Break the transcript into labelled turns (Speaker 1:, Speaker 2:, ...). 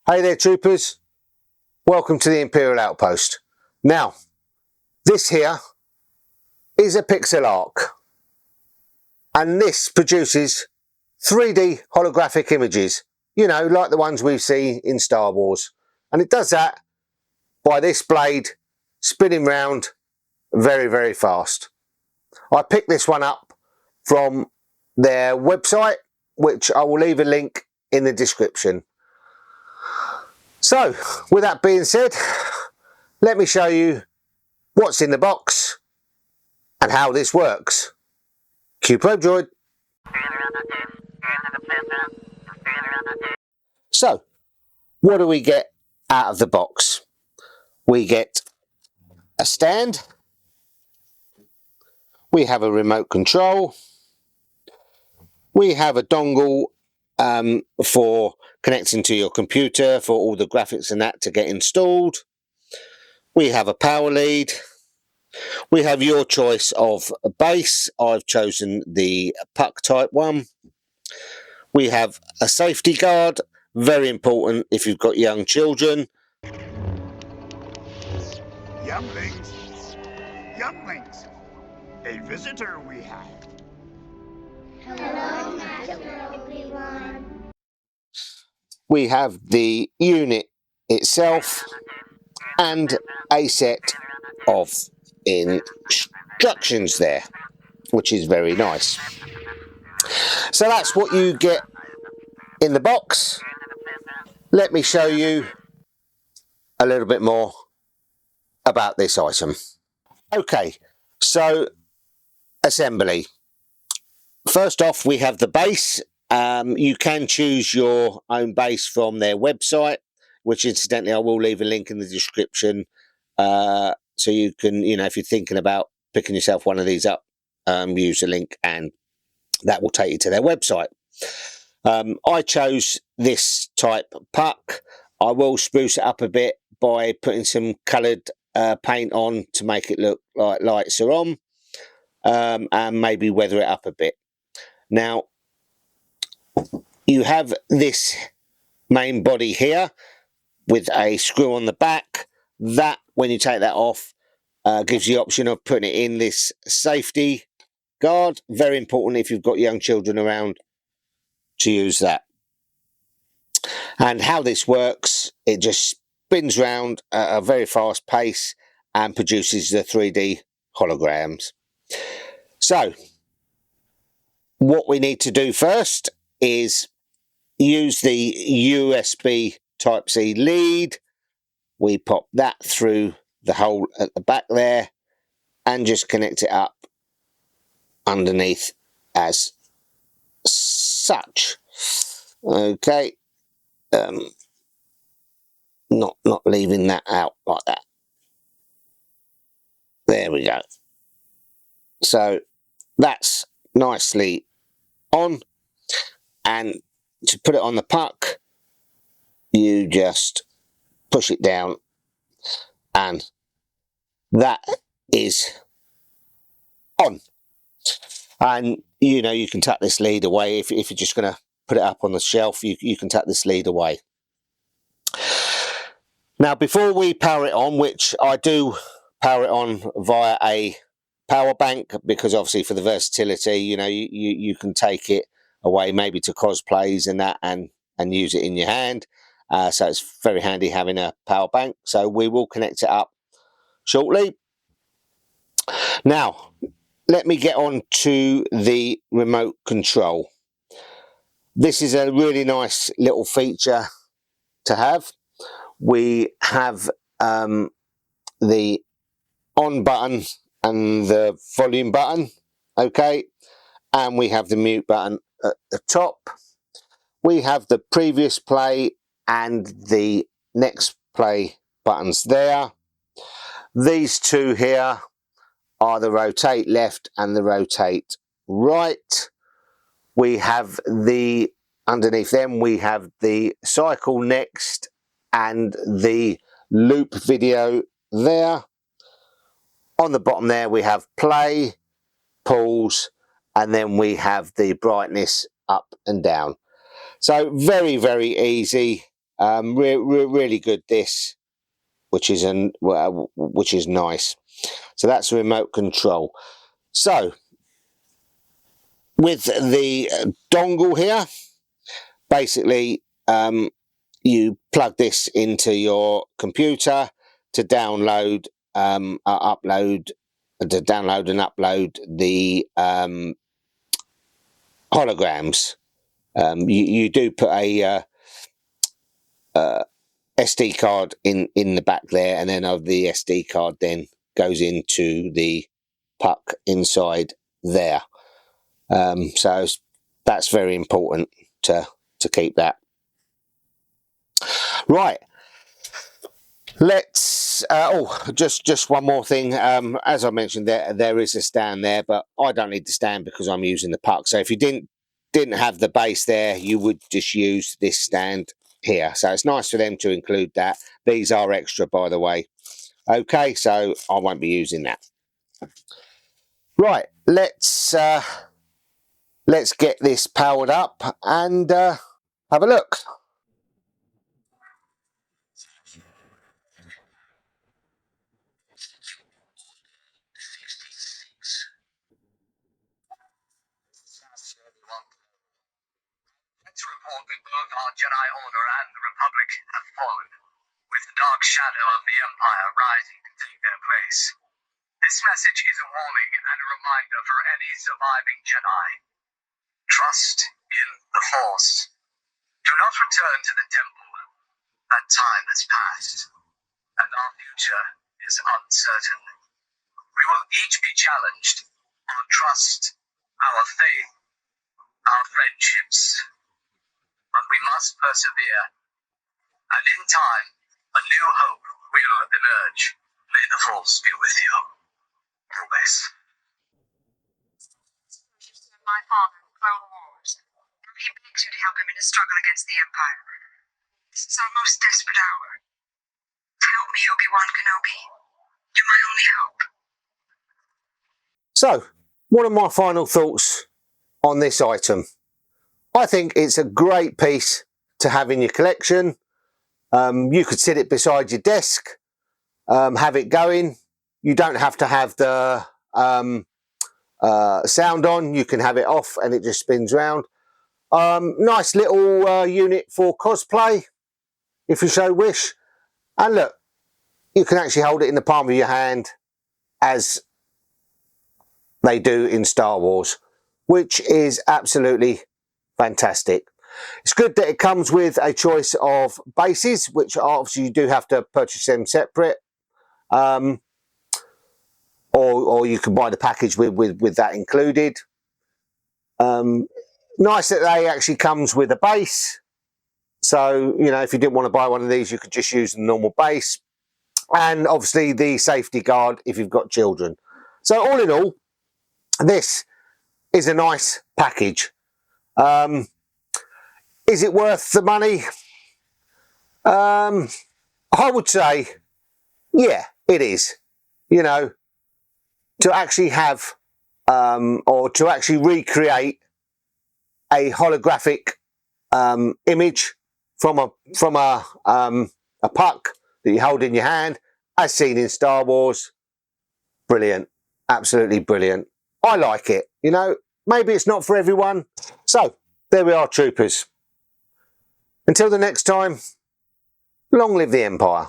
Speaker 1: Hey there troopers, welcome to the Imperial Outpost. Now, this here is a pixel arc and this produces 3D holographic images, you know, like the ones we see in Star Wars. And it does that by this blade spinning round very, very fast. I picked this one up from their website, which I will leave a link in the description. So, with that being said, let me show you what's in the box and how this works. Cue Probe Droid. So, what do we get out of the box? We get a stand, we have a remote control, we have a dongle for connecting to your computer for all the graphics and that to get installed. We have a power lead. We have your choice of a base. I've chosen the puck type one. We have a safety guard, very important if you've got young children.
Speaker 2: Younglings, a visitor we have.
Speaker 3: Hello, Master Obi-Wan.
Speaker 1: We have the unit itself and a set of instructions there, which is very nice. So that's what you get in the box. Let me show you a little bit more about this item. Okay, so assembly. First off, we have the base. You can choose your own base from their website, which incidentally I will leave a link in the description, so you can, you know, if you're thinking about picking yourself one of these up, use the link and that will take you to their website. I chose this type puck. I will spruce it up a bit by putting some coloured paint on to make it look like lights are on, and maybe weather it up a bit. Now, you have this main body here with a screw on the back. That, when you take that off, gives you the option of putting it in this safety guard. Very important if you've got young children around to use that. And how this works, it just spins round at a very fast pace and produces the 3D holograms. So, what we need to do first is use the USB Type-C lead. We pop that through the hole at the back there and just connect it up underneath as such. Okay, not leaving that out like that. There we go. So that's nicely on, and to put it on the puck, you just push it down and that is on. And you know, you can tuck this lead away if you're just going to put it up on the shelf. You can tuck this lead away. Now, before we power it on, which I do power it on via a power bank, because obviously for the versatility, you know, you can take it away maybe to cosplays and that and use it in your hand. So it's very handy having a power bank. So we will connect it up shortly. Now, let me get on to the remote control. This is a really nice little feature to have. We have the on button and the volume button, okay, and we have the mute button at the top. We have the previous play and the next play buttons there. These two here are the rotate left and the rotate right. We have the, underneath them, we have the cycle next and the loop video there. On the bottom there, we have play, pause, and then we have the brightness up and down. So very, very easy Really good this, which is nice. So that's the remote control. So with the dongle here, basically you plug this into your computer to download and upload the holograms. You do put a SD card in the back there, and then the SD card then goes into the puck inside there. So that's very important to keep that. Right, let's just one more thing. As I mentioned, there is a stand there, but I don't need the stand because I'm using the puck. So if you didn't have the base there, you would just use this stand here. So it's nice for them to include that. These are extra, by the way. Okay, so I won't be using that. Right, let's get this powered up and have a look.
Speaker 4: Let's report that both our Jedi Order and the Republic have fallen, with the dark shadow of the Empire rising to take their place. This message is a warning and a reminder for any surviving Jedi. Trust in the Force. Do not return to the temple. That time has passed, and our future is uncertain. We will each be challenged on trust, our faith, our friendships. But we must persevere, and in time, a new hope will emerge. May the Force be with you, always.
Speaker 5: My father in Clone Wars. He begs you to help him in his struggle against the Empire. This is our most desperate hour. Help me, Obi-Wan Kenobi. You're my only hope.
Speaker 1: So, what are my final thoughts on this item? I think it's a great piece to have in your collection. You could sit it beside your desk, have it going. You don't have to have the sound on. You can have it off and it just spins round. Nice little unit for cosplay, if you so wish. And look, you can actually hold it in the palm of your hand as they do in Star Wars, which is absolutely fantastic. It's good that it comes with a choice of bases, which obviously you do have to purchase them separate, or you can buy the package with that included. Nice that they actually comes with a base, so you know if you didn't want to buy one of these, you could just use the normal base, and obviously the safety guard if you've got children. So all in all, this is a nice package. Is it worth the money? I would say, yeah, it is. You know, to actually have or to actually recreate a holographic image from a puck that you hold in your hand, as seen in Star Wars, brilliant, absolutely brilliant. I like it. You know, maybe it's not for everyone. So there we are, troopers. Until the next time, long live the Empire.